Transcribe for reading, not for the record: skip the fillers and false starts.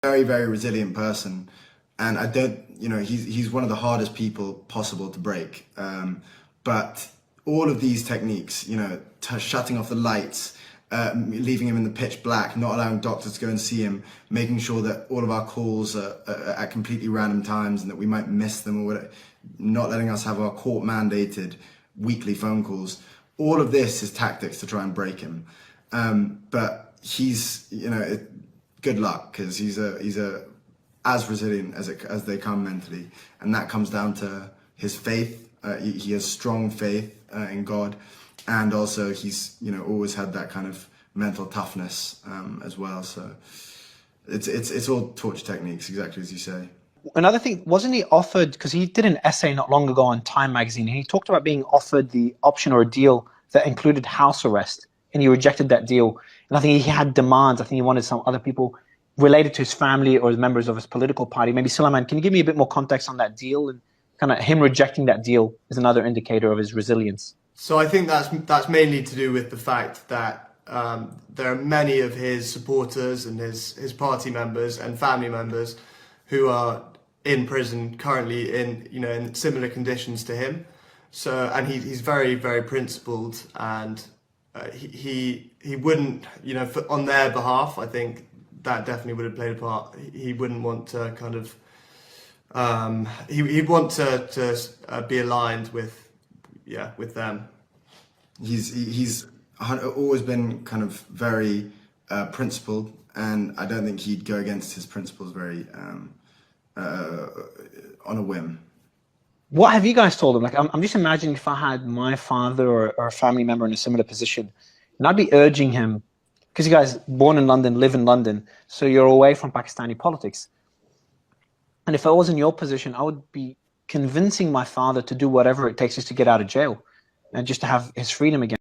Very, very resilient person. And I don't, he's one of the hardest people possible to break. But all of these techniques, shutting off the lights, leaving him in the pitch black, not allowing doctors to go and see him, making sure that all of our calls are at completely random times and that we might miss them, or whatever, not letting us have our court mandated weekly phone calls. All of this is tactics to try and break him. But he's, good luck, because he's as resilient as they come mentally, and that comes down to his faith. He has strong faith in God, and also he's always had that kind of mental toughness as well. So it's all torture techniques, exactly as you say. Another thing, wasn't he offered, because he did an essay not long ago on Time magazine, and he talked about being offered the option or a deal that included house arrest, and he rejected that deal. And I think he had demands. I think he wanted some other people related to his family or members of his political party. Maybe Sulaiman, can you give me a bit more context on that deal? And kind of him rejecting that deal is another indicator of his resilience. So I think that's mainly to do with the fact that there are many of his supporters and his party members and family members who are in prison currently in similar conditions to him. So, and he's very, very principled, and he wouldn't, on their behalf, I think that definitely would have played a part. He wouldn't want to kind of, he'd want to be aligned with them. He's always been kind of very principled, and I don't think he'd go against his principles very on a whim. What have you guys told him? Like, I'm just imagining if I had my father or a family member in a similar position, and I'd be urging him, because you guys born in London, live in London, so you're away from Pakistani politics. And if I was in your position, I would be convincing my father to do whatever it takes just to get out of jail and just to have his freedom again.